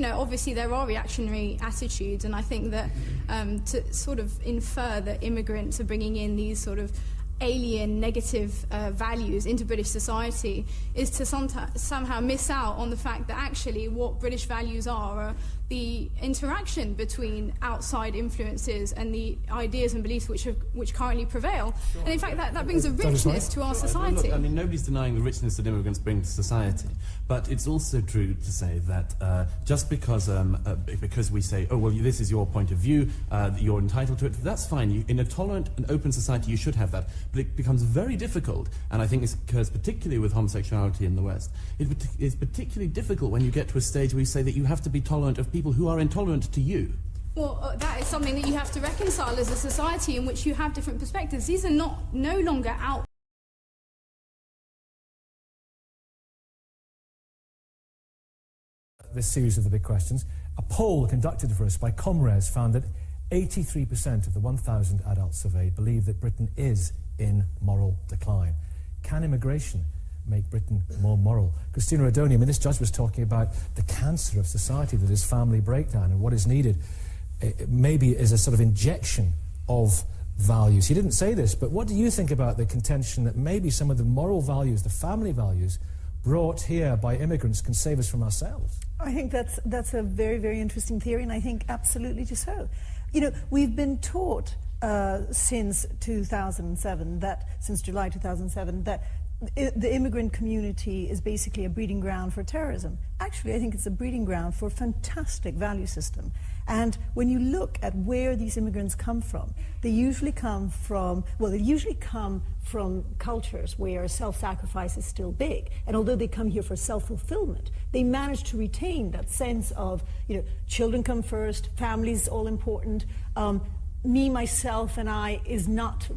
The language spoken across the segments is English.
obviously there are reactionary attitudes, and I think that to sort of infer that immigrants are bringing in these sort of alien negative values into British society is to somehow miss out on the fact that actually what British values are the interaction between outside influences and the ideas and beliefs which currently prevail. Sure. And in fact that brings a richness to our society. Look, I mean, nobody's denying the richness that immigrants bring to society, but it's also true to say that just because we say, oh well, this is your point of view, you're entitled to it, that's fine. In a tolerant and open society you should have that. But it becomes very difficult, and I think this occurs particularly with homosexuality in the West. It is particularly difficult when you get to a stage where you say that you have to be tolerant of people who are intolerant to you. Well, that is something that you have to reconcile as a society in which you have different perspectives. These are no longer out. This series of the big questions. A poll conducted for us by Comres found that 83% of the 1,000 adults surveyed believe that Britain is in moral decline. Can immigration make Britain more moral? Christina Adoni, I mean, this judge was talking about the cancer of society that is family breakdown, and what is needed maybe is a sort of injection of values. He didn't say this, but what do you think about the contention that maybe some of the moral values, the family values, brought here by immigrants can save us from ourselves? I think that's a very, very interesting theory, and I think absolutely so. You know, we've been taught since 2007, since July 2007, that the immigrant community is basically a breeding ground for terrorism. Actually, I think it's a breeding ground for a fantastic value system. And when you look at where these immigrants come from, they usually come from cultures where self-sacrifice is still big. And although they come here for self-fulfillment, they manage to retain that sense of, children come first, family's all important, me, myself, and I is not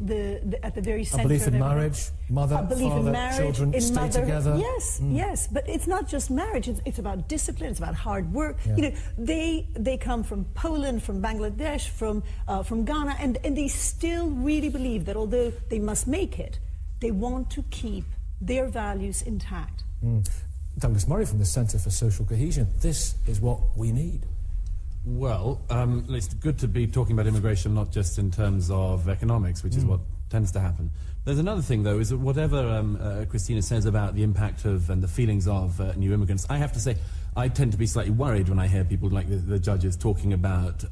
at the very center. I believe in marriage, mother, father, children, stay together. Yes, yes, but it's not just marriage. It's about discipline. It's about hard work. Yeah. They come from Poland, from Bangladesh, from Ghana, and they still really believe that although they must make it, they want to keep their values intact. Douglas Murray from the Centre for Social Cohesion. This is what we need. Well, it's good to be talking about immigration not just in terms of economics, which is what tends to happen. There's another thing, though, is that whatever Christina says about the impact of and the feelings of new immigrants, I have to say I tend to be slightly worried when I hear people like the judges talking about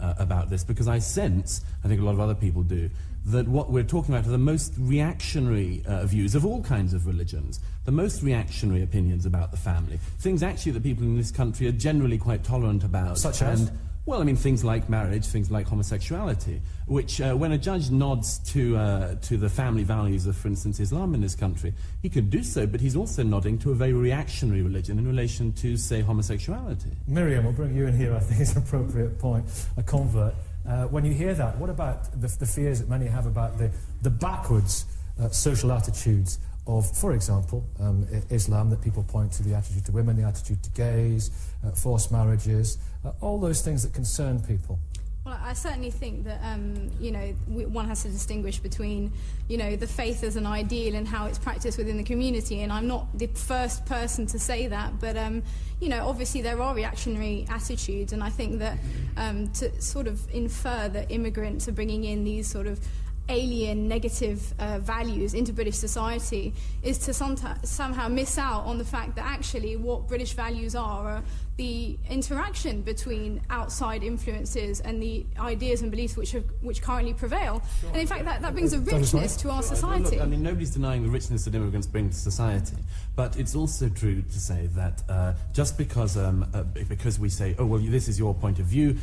this, because I sense, I think a lot of other people do, that what we're talking about are the most reactionary views of all kinds of religions, the most reactionary opinions about the family, things actually that people in this country are generally quite tolerant about. Such as? Well, I mean, things like marriage, things like homosexuality, which when a judge nods to the family values of, for instance, Islam in this country, he could do so, but he's also nodding to a very reactionary religion in relation to, say, homosexuality. Miriam, we'll bring you in here, I think is an appropriate point, a convert. When you hear that, what about the fears that many have about the backwards social attitudes of, for example, Islam, that people point to, the attitude to women, the attitude to gays, forced marriages, all those things that concern people? Well, I certainly think that, one has to distinguish between, the faith as an ideal and how it's practiced within the community, and I'm not the first person to say that, but, obviously there are reactionary attitudes, and I think that to sort of infer that immigrants are bringing in these sort of alien negative values into British society is to somehow miss out on the fact that actually what British values are the interaction between outside influences and the ideas and beliefs which currently prevail. Sure. And in fact that brings a richness to our society. Look, I mean, nobody's denying the richness that immigrants bring to society, but it's also true to say that just because we say, oh well, this is your point of view,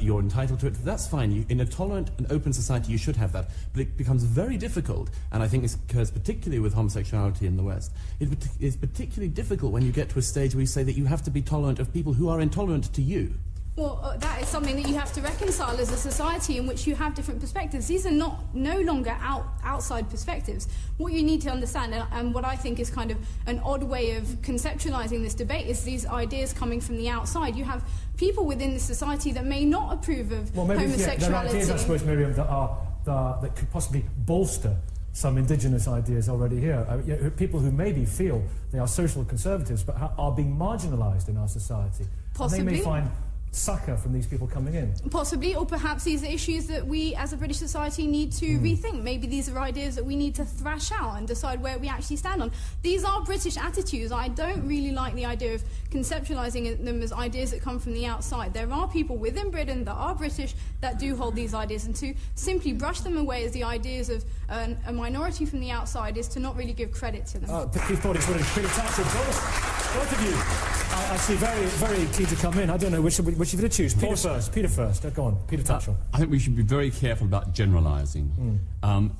you're entitled to it, that's fine. In a tolerant and open society you should have that, but it becomes very difficult, and I think this occurs particularly with homosexuality in the West. It is particularly difficult when you get to a stage where you say that you have to be tolerant of people who are intolerant to you. Well, that is something that you have to reconcile as a society in which you have different perspectives. These are no longer outside perspectives. What you need to understand, and what I think is kind of an odd way of conceptualizing this debate, is these ideas coming from the outside. You have people within the society that may not approve of homosexuality. There are ideas, I suppose, Miriam, that could possibly bolster some indigenous ideas already here. People who maybe feel they are social conservatives but are being marginalised in our society. Possibly. And they may find succour from these people coming in. Possibly, or perhaps these are issues that we as a British society need to rethink. Maybe these are ideas that we need to thrash out and decide where we actually stand on. These are British attitudes. I don't really like the idea of conceptualising them as ideas that come from the outside. There are people within Britain that are British that do hold these ideas, and to simply brush them away as the ideas of a minority from the outside is to not really give credit to them. Keith thought he wanted Peter Tatchell. Both of you, I see, very, very keen to come in. I don't know which of you to choose. Peter first. Go on, Peter Tatchell. I think we should be very careful about generalising.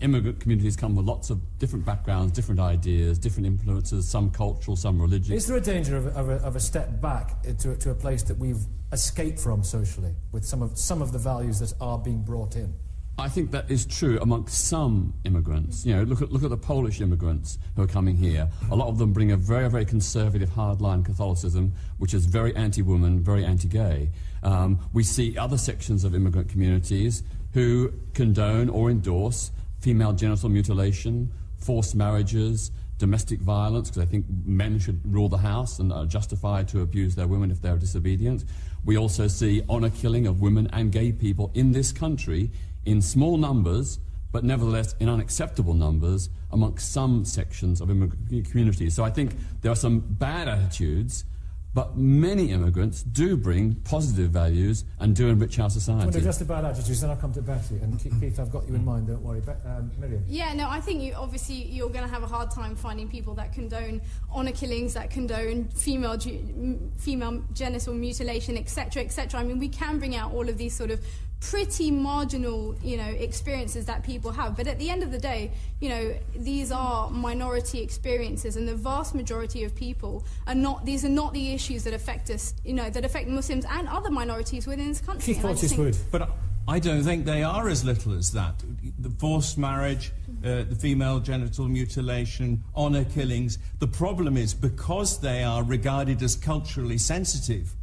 Immigrant communities come with lots of different backgrounds, different ideas, different influences, some cultural, some religious. Is there a danger of a step back to a place that we've escaped from socially, with some of the values that are being brought in? I think that is true amongst some immigrants. You know, look at the Polish immigrants who are coming here. A lot of them bring a very, very conservative, hardline Catholicism, which is very anti-woman, very anti-gay. We see other sections of immigrant communities who condone or endorse female genital mutilation, forced marriages, domestic violence, because I think men should rule the house and are justified to abuse their women if they're disobedient. We also see honour killing of women and gay people in this country in small numbers, but nevertheless in unacceptable numbers amongst some sections of immigrant communities. So I think there are some bad attitudes, but many immigrants do bring positive values and do enrich our society. I want to address the bad attitudes, then I'll come to Betty. And Keith, I've got you in mind, don't worry. Miriam? Yeah, no, I think you're going to have a hard time finding people that condone honour killings, that condone female genital mutilation, etc., etc. I mean, we can bring out all of these sort of pretty marginal, experiences that people have. But at the end of the day, these are minority experiences, and the vast majority of people these are not the issues that affect us, that affect Muslims and other minorities within this country. But I don't think they are as little as that. The forced marriage, the female genital mutilation, honour killings. The problem is because they are regarded as culturally sensitive,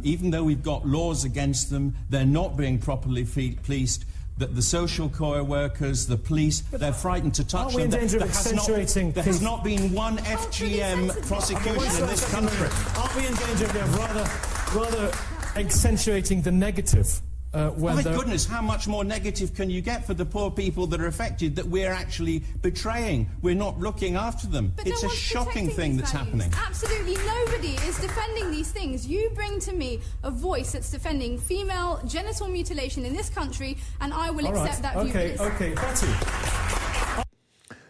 even though we've got laws against them, they're not being properly policed. The social care workers, the police, they're frightened to touch them. Are we in danger of accentuating... There has not been one FGM prosecution in this country. Aren't we in danger of rather accentuating the negative? My goodness, how much more negative can you get for the poor people that are affected that we're actually betraying? We're not looking after them. But it's a shocking thing that's happening. Absolutely nobody is defending these things. You bring to me a voice that's defending female genital mutilation in this country, and I will accept that view. Okay, Betty.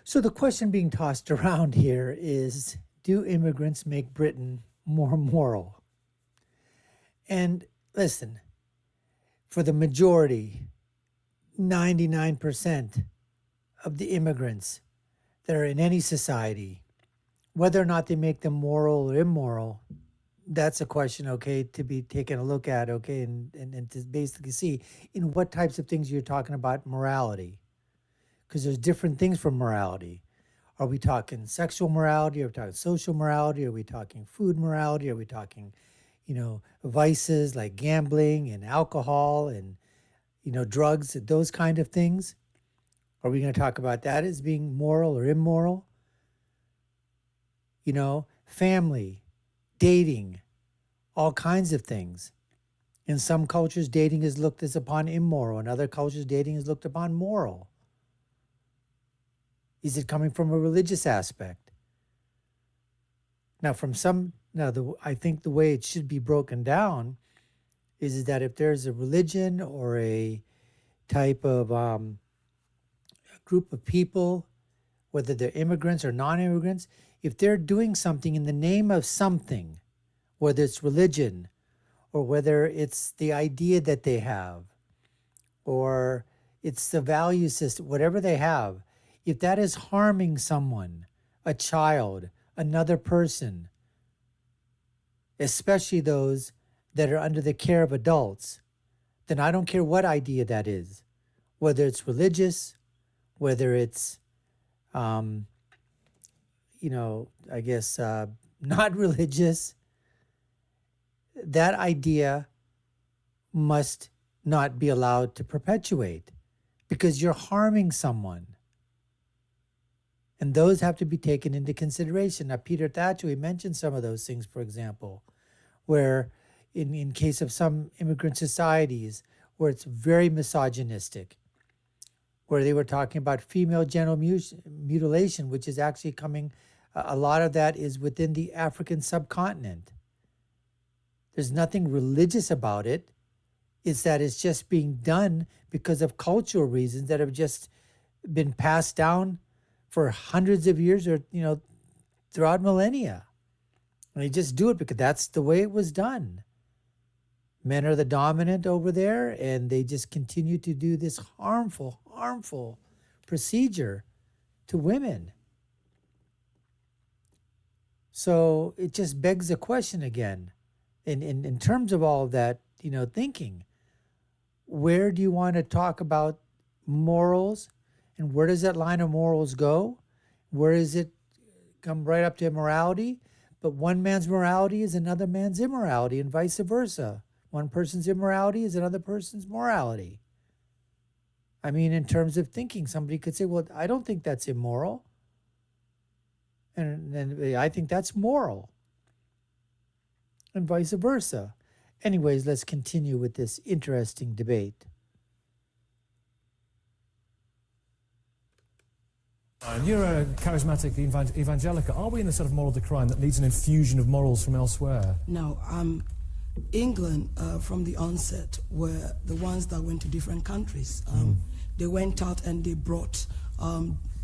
So the question being tossed around here is, do immigrants make Britain more moral? And listen, for the majority, 99% of the immigrants that are in any society, whether or not they make them moral or immoral, that's a question, to be taken a look at, and to basically see in what types of things you're talking about morality. Because there's different things for morality. Are we talking sexual morality? Are we talking social morality? Are we talking food morality? Are we talking vices like gambling and alcohol and, drugs, those kind of things? Are we going to talk about that as being moral or immoral? Family, dating, all kinds of things. In some cultures, dating is looked as upon immoral. In other cultures, dating is looked upon moral. Is it coming from a religious aspect? Now, I think the way it should be broken down is that if there's a religion or a type of group of people, whether they're immigrants or non-immigrants, if they're doing something in the name of something, whether it's religion or whether it's the idea that they have or it's the value system, whatever they have, if that is harming someone, a child, another person, especially those that are under the care of adults, then I don't care what idea that is, whether it's religious, whether it's, not religious, that idea must not be allowed to perpetuate because you're harming someone. And those have to be taken into consideration. Now, Peter Thatcher, he mentioned some of those things, for example, where in case of some immigrant societies, where it's very misogynistic, where they were talking about female genital mutilation, which is actually coming, a lot of that is within the African subcontinent. There's nothing religious about it. It's that it's just being done because of cultural reasons that have just been passed down for hundreds of years or, throughout millennia. And they just do it because that's the way it was done. Men are the dominant over there, and they just continue to do this harmful procedure to women. So it just begs the question again, in terms of all of that, thinking, where do you want to talk about morals, and where does that line of morals go? Where does it come right up to immorality? But one man's morality is another man's immorality, and vice versa. One person's immorality is another person's morality. I mean, in terms of thinking, somebody could say, well, I don't think that's immoral. And then I think that's moral. And vice versa. Anyways, let's continue with this interesting debate. You're a charismatic evangelical. Are we in the sort of moral decline that needs an infusion of morals from elsewhere? No. England, from the onset, were the ones that went to different countries. They went out and they brought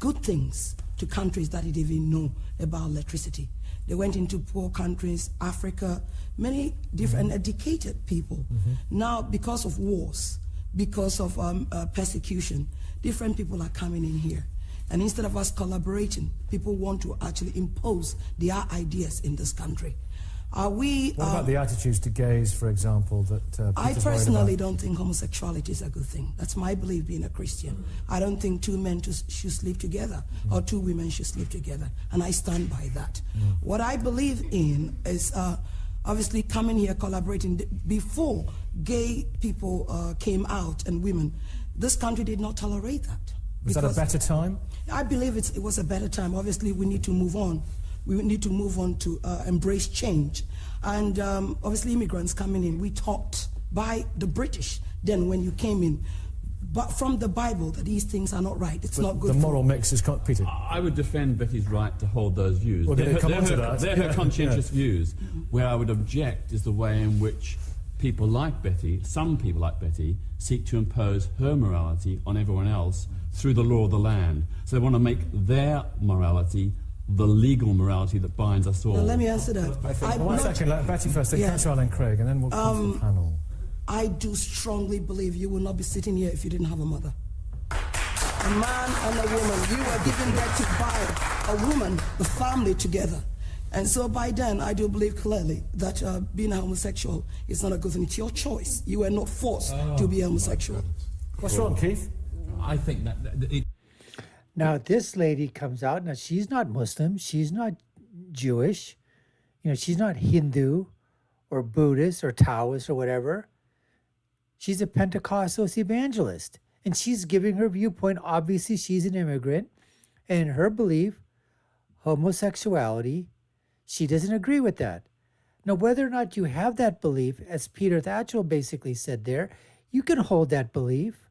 good things to countries that didn't even know about electricity. They went into poor countries, Africa, many different educated people. Now, because of wars, because of persecution, different people are coming in here. And instead of us collaborating, people want to actually impose their ideas in this country. What about the attitudes to gays, for example, that I personally don't think homosexuality is a good thing. That's my belief, being a Christian. I don't think two men should sleep together or two women should sleep together, and I stand by that. What I believe in is obviously coming here, collaborating. Before gay people came out and women, this country did not tolerate that. Was that a better time? I believe it was a better time. Obviously, we need to move on. We need to move on to embrace change. And obviously immigrants coming in, we taught by the British then when you came in, but from the Bible, that these things are not right. It's not good. The moral mix is Peter. I would defend Betty's right to hold those views. Well, they're her conscientious views. Where I would object is the way in which people like Betty, some people like Betty, seek to impose her morality on everyone else through the law of the land. So they want to make their morality the legal morality that binds us all. Now, let me answer that. One second, let Betty first, then Councillor Alan Craig, and then we'll come to the panel. I do strongly believe you will not be sitting here if you didn't have a mother. A man and a woman, you were given birth to by a woman, the family together. And so by then, I do believe clearly that being a homosexual is not a good thing. It's your choice. You were not forced to be homosexual. What's wrong, Keith? I think that it... Now, this lady comes out. Now, she's not Muslim. She's not Jewish. She's not Hindu or Buddhist or Taoist or whatever. She's a Pentecostal evangelist. And she's giving her viewpoint. Obviously, she's an immigrant. And in her belief, homosexuality, she doesn't agree with that. Now, whether or not you have that belief, as Peter Thatcher basically said there, you can hold that belief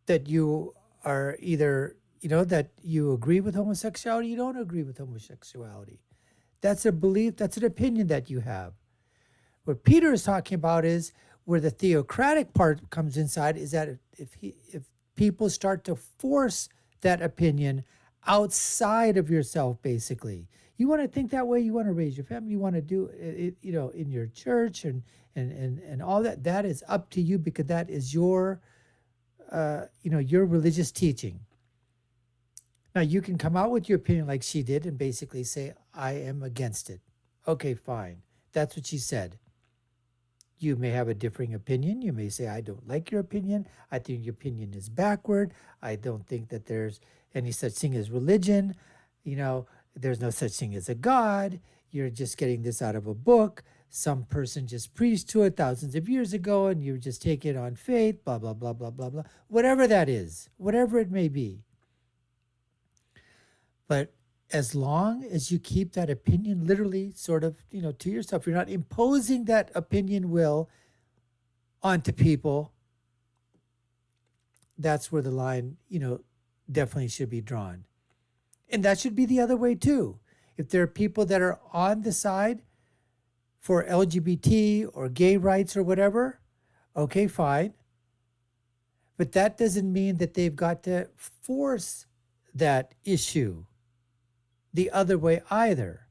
that you are either, that you agree with homosexuality, you don't agree with homosexuality. That's a belief, that's an opinion that you have. What Peter is talking about is where the theocratic part comes inside, is that if people start to force that opinion outside of yourself, basically. You want to think that way, you want to raise your family, you want to do it, in your church and all that. That is up to you, because that is your your religious teaching. Now, you can come out with your opinion like she did and basically say, I am against it. Okay, fine. That's what she said. You may have a differing opinion. You may say, I don't like your opinion. I think your opinion is backward. I don't think that there's any such thing as religion. There's no such thing as a God. You're just getting this out of a book. Some person just preached to it thousands of years ago, and you just take it on faith, blah, blah, blah, blah, blah, blah. Whatever that is, whatever it may be. But as long as you keep that opinion literally sort of, to yourself, you're not imposing that opinion will onto people, that's where the line, definitely should be drawn. And that should be the other way too. If there are people that are on the side for LGBT or gay rights or whatever, okay, fine. But that doesn't mean that they've got to force that issue the other way either.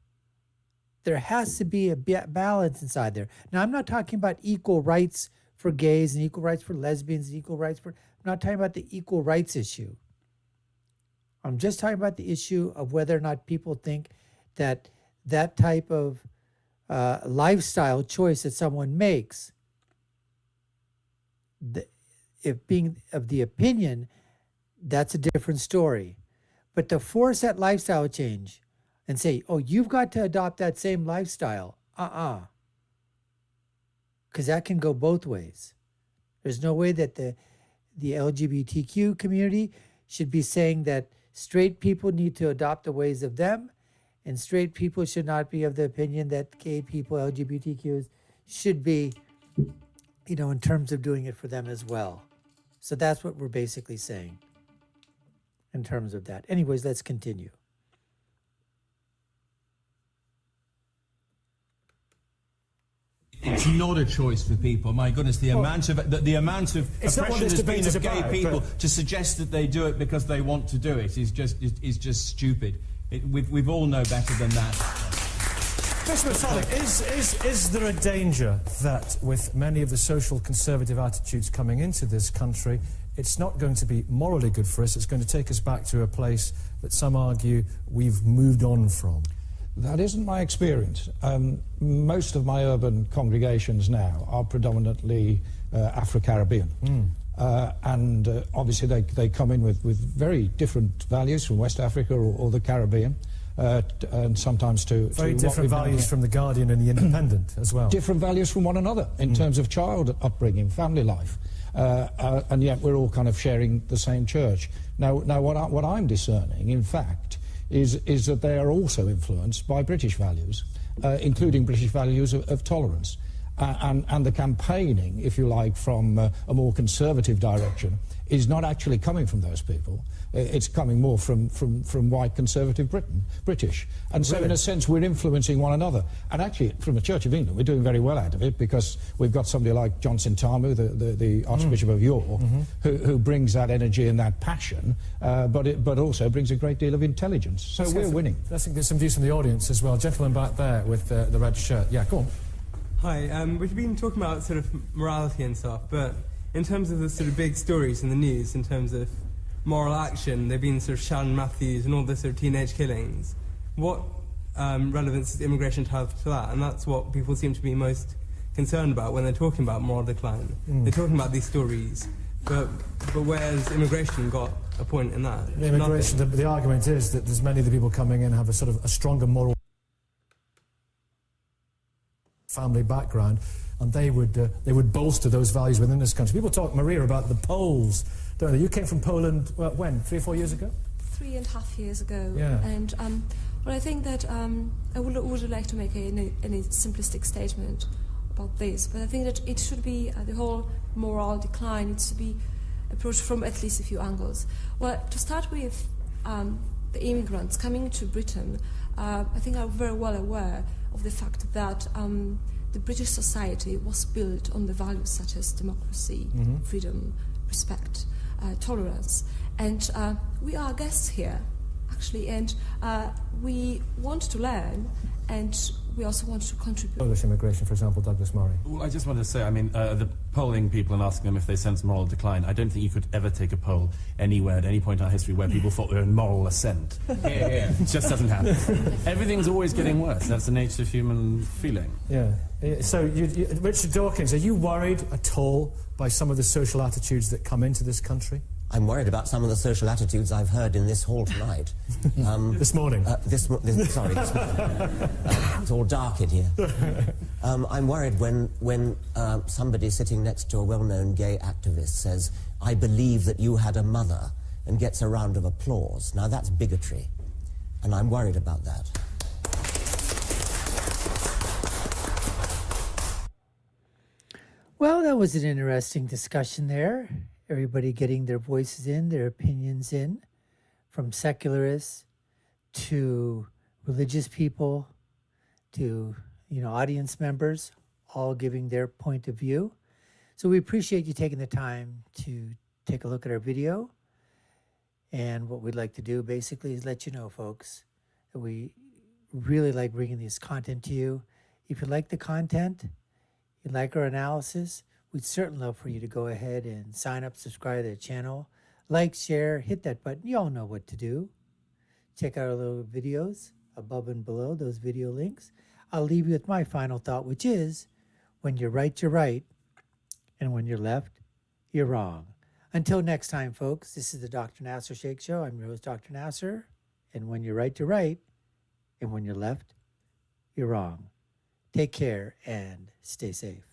There has to be a balance inside there. Now, I'm not talking about equal rights for gays and equal rights for lesbians and equal rights for... I'm not talking about the equal rights issue. I'm just talking about the issue of whether or not people think that that type of lifestyle choice that someone makes, if being of the opinion, that's a different story. But to force that lifestyle change and say, oh, you've got to adopt that same lifestyle, because that can go both ways. There's no way that the LGBTQ community should be saying that straight people need to adopt the ways of them, and straight people should not be of the opinion that gay people, LGBTQs, should be, in terms of doing it for them as well. So that's what we're basically saying in terms of that. Anyways, let's continue. It's not a choice for people. My goodness, the amount of oppression there's been of gay people to suggest that they do it because they want to do it is just stupid. We all know better than that. Mr. Masonic, is there a danger that with many of the social conservative attitudes coming into this country, it's not going to be morally good for us, it's going to take us back to a place that some argue we've moved on from? That isn't my experience. Most of my urban congregations now are predominantly Afro-Caribbean. And obviously they come in with very different values from West Africa or the Caribbean. And sometimes to very different values from the Guardian and the Independent as well. Different values from one another in terms of child upbringing, family life, and yet we're all kind of sharing the same church. Now what I'm discerning, in fact, is that they are also influenced by British values, including British values of tolerance, and the campaigning, if you like, from a more conservative direction is not actually coming from those people. It's coming more from white conservative British. And so in a sense we're influencing one another. And actually from the Church of England we're doing very well out of it, because we've got somebody like Johnson Tamu, the Archbishop of York, who brings that energy and that passion, but also brings a great deal of intelligence. So we're winning. I think there's some views from the audience as well. Gentleman back there with the red shirt. Yeah, go on. Hi, we've been talking about sort of morality and stuff, but in terms of the sort of big stories in the news, in terms of moral action, they've been sort of Shannon Matthews and all the sort of teenage killings. What relevance does immigration have to that? And that's what people seem to be most concerned about when they're talking about moral decline. They're talking about these stories, but where's immigration got a point in that? Immigration, the argument is that there's many of the people coming in have a sort of a stronger moral family background, and they would bolster those values within this country. People talk, Maria, about the Poles, don't they? You came from Poland, well, when, 3 or 4 years ago? 3.5 years ago. Yeah. And well, I think that I would like to make any simplistic statement about this, but I think that it should be the whole moral decline needs to be approached from at least a few angles. Well, to start with, the immigrants coming to Britain, I think are very well aware of the fact that the British society was built on the values such as democracy, freedom, respect, tolerance. And we are guests here, actually, and we want to learn, and we also want to contribute. Polish immigration, for example, Douglas Murray. Well, I just wanted to say, I mean, the polling people and asking them if they sense moral decline, I don't think you could ever take a poll anywhere at any point in our history where people thought we were in moral ascent. It just doesn't happen. Everything's always getting worse. That's the nature of human feeling. Yeah. So, Richard Dawkins, are you worried at all by some of the social attitudes that come into this country? I'm worried about some of the social attitudes I've heard in this hall tonight. This morning? Sorry, this morning. It's all dark in here. I'm worried when somebody sitting next to a well-known gay activist says, "I believe that you had a mother," and gets a round of applause. Now, that's bigotry. And I'm worried about that. Well, that was an interesting discussion there. Everybody getting their voices in, their opinions in, from secularists to religious people to, audience members, all giving their point of view. So we appreciate you taking the time to take a look at our video. And what we'd like to do basically is let you know, folks, that we really like bringing this content to you. If you like the content, you like our analysis, we'd certainly love for you to go ahead and sign up, subscribe to the channel, like, share, hit that button. You all know what to do. Check out our little videos above and below, those video links. I'll leave you with my final thought, which is, when you're right, you're right. And when you're left, you're wrong. Until next time, folks, this is the Dr. Nasir Shaikh Show. I'm your host, Dr. Nasir. And when you're right, you're right. And when you're left, you're wrong. Take care and stay safe.